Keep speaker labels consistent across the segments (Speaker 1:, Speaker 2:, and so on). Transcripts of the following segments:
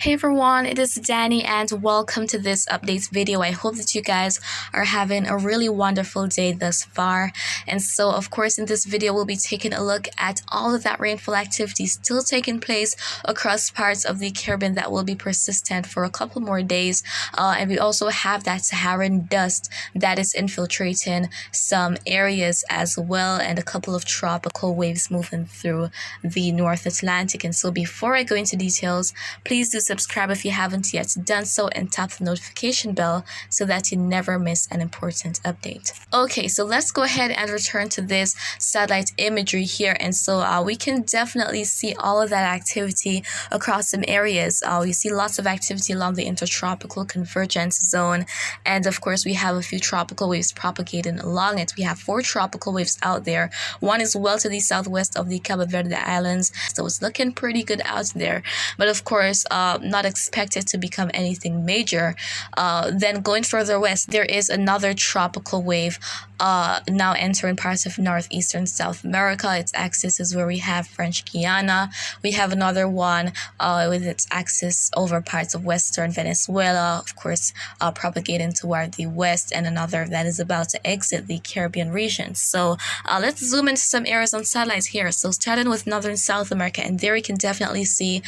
Speaker 1: Hey everyone, it is Dani and welcome to this update video. I hope that you guys are having a really wonderful day thus far. And so of course in this video we'll be taking a look at all of that rainfall activity still taking place across parts of the Caribbean that will be persistent for a couple more days. And we also have that Saharan dust that is infiltrating some areas as well, and a couple of tropical waves moving through the North Atlantic. And so before I go into details, please do subscribe if you haven't yet done so and tap the notification bell so that you never miss an important update. Okay, so let's go ahead and return to this satellite imagery here. And so we can definitely see all of that activity across some areas. We see lots of activity along the intertropical convergence zone. And of course, we have a few tropical waves propagating along it. We have 4 tropical waves out there. One is well to the southwest of the Cabo Verde Islands, so it's looking pretty good out there. But of course, not expected to become anything major. Then going further west, there is another tropical wave now entering parts of northeastern South America. Its axis is where we have French Guiana. We have another one with its axis over parts of western Venezuela, of course, propagating toward the west, and another that is about to exit the Caribbean region. So let's zoom into some areas on satellites here. So starting with northern South America, and there you can definitely see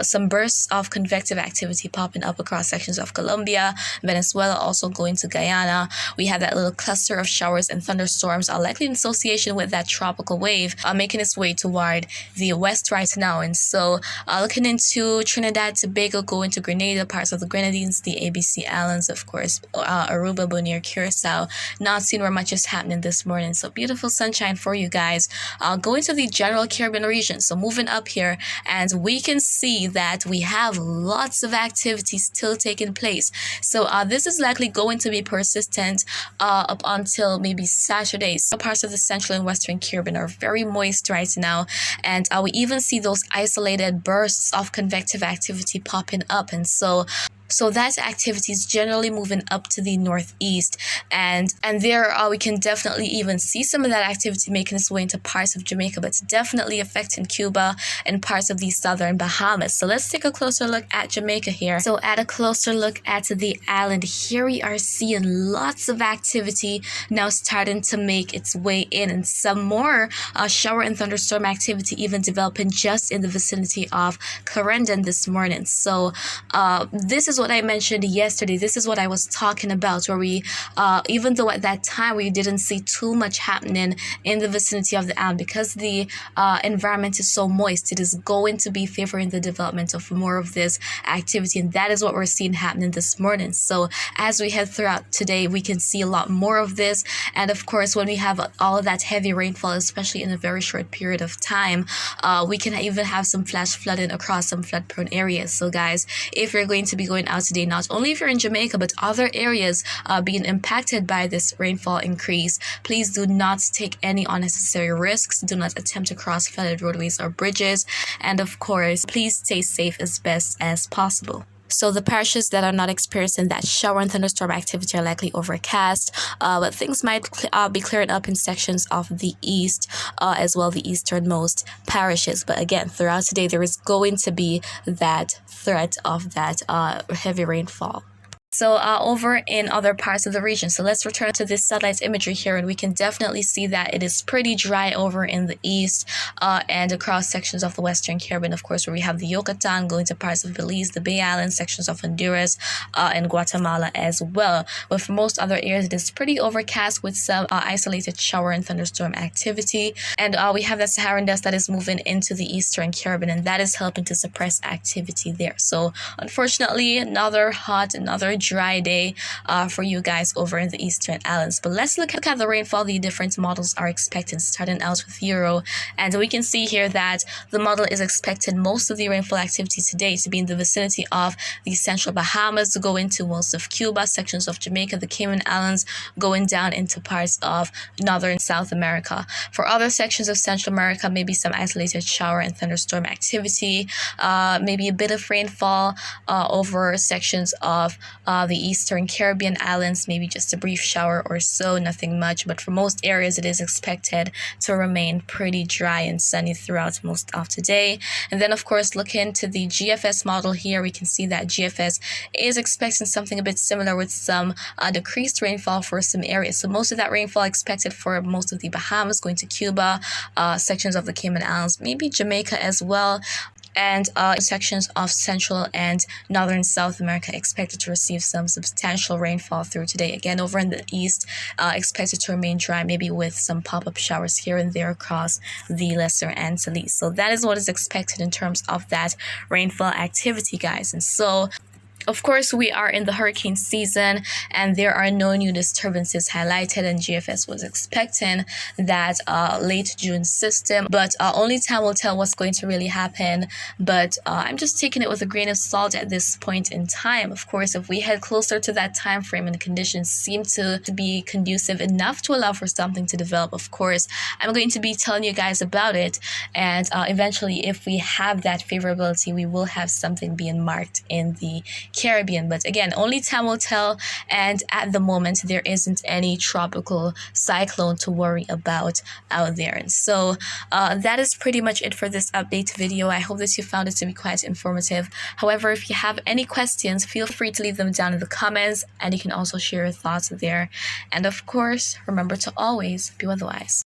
Speaker 1: some bursts of convective activity popping up across sections of Colombia, Venezuela, also going to Guyana. We have that little cluster of showers and thunderstorms, likely in association with that tropical wave making its way toward the west right now. And so looking into Trinidad, Tobago, going to Grenada, parts of the Grenadines, the ABC Islands, of course, Aruba, Bonaire, Curacao. Not seeing where much is happening this morning. So beautiful sunshine for you guys. Going to the general Caribbean region. So moving up here, and we can see that we have lots of activity still taking place. So this is likely going to be persistent up until maybe Saturday. So parts of the central and western Caribbean are very moist right now, and we even see those isolated bursts of convective activity popping up. And so that activity is generally moving up to the northeast, and there we can definitely even see some of that activity making its way into parts of Jamaica, but it's definitely affecting Cuba and parts of the southern Bahamas. So let's take a closer look at Jamaica here. So at a closer look at the island, here we are seeing lots of activity now starting to make its way in, and some more shower and thunderstorm activity even developing just in the vicinity of Clarendon this morning. So this is what I mentioned yesterday. This is what I was talking about, where we even though at that time we didn't see too much happening in the vicinity of the island, because the environment is so moist, it is going to be favoring the development of more of this activity, and that is what we're seeing happening this morning. So as we head throughout today, we can see a lot more of this. And of course, when we have all of that heavy rainfall, especially in a very short period of time, we can even have some flash flooding across some flood prone areas. So guys, if you're going to be going out today, not only if you're in Jamaica but other areas being impacted by this rainfall increase, please do not take any unnecessary risks. Do not attempt to cross flooded roadways or bridges, and of course, please stay safe as best as possible. So the parishes that are not experiencing that shower and thunderstorm activity are likely overcast, but things might be clearing up in sections of the east, as well the easternmost parishes. But again, throughout today, there is going to be that threat of that heavy rainfall. So over in other parts of the region, so let's return to this satellite imagery here, and we can definitely see that it is pretty dry over in the east and across sections of the western Caribbean, of course, where we have the Yucatan going to parts of Belize, the Bay Islands, sections of Honduras, and Guatemala as well. But for most other areas, it is pretty overcast with some isolated shower and thunderstorm activity. And we have the Saharan dust that is moving into the eastern Caribbean, and that is helping to suppress activity there. So unfortunately, another dry day for you guys over in the eastern islands. But let's look at the rainfall the different models are expecting, starting out with Euro. And we can see here that the model is expecting most of the rainfall activity today to be in the vicinity of the central Bahamas, to go into most of Cuba, sections of Jamaica, the Cayman Islands, going down into parts of northern South America. For other sections of Central America, maybe some isolated shower and thunderstorm activity, maybe a bit of rainfall over sections of the eastern Caribbean islands, maybe just a brief shower or so, nothing much. But for most areas, it is expected to remain pretty dry and sunny throughout most of today. And then, of course, looking into the GFS model here, we can see that GFS is expecting something a bit similar with some decreased rainfall for some areas. So most of that rainfall expected for most of the Bahamas, going to Cuba, sections of the Cayman Islands, maybe Jamaica as well, and sections of Central and Northern South America expected to receive some substantial rainfall through today. Again, over in the east, expected to remain dry, maybe with some pop-up showers here and there across the Lesser Antilles. So that is what is expected in terms of that rainfall activity, guys. And so, of course, we are in the hurricane season and there are no new disturbances highlighted, and GFS was expecting that late June system, but only time will tell what's going to really happen. But I'm just taking it with a grain of salt at this point in time. Of course, if we head closer to that time frame and the conditions seem to be conducive enough to allow for something to develop, of course, I'm going to be telling you guys about it. And eventually, if we have that favorability, we will have something being marked in the Caribbean. But again, only time will tell, and at the moment there isn't any tropical cyclone to worry about out there. And so that is pretty much it for this update video. I hope that you found it to be quite informative. However, if you have any questions, feel free to leave them down in the comments, and you can also share your thoughts there. And of course, remember to always be weatherwise.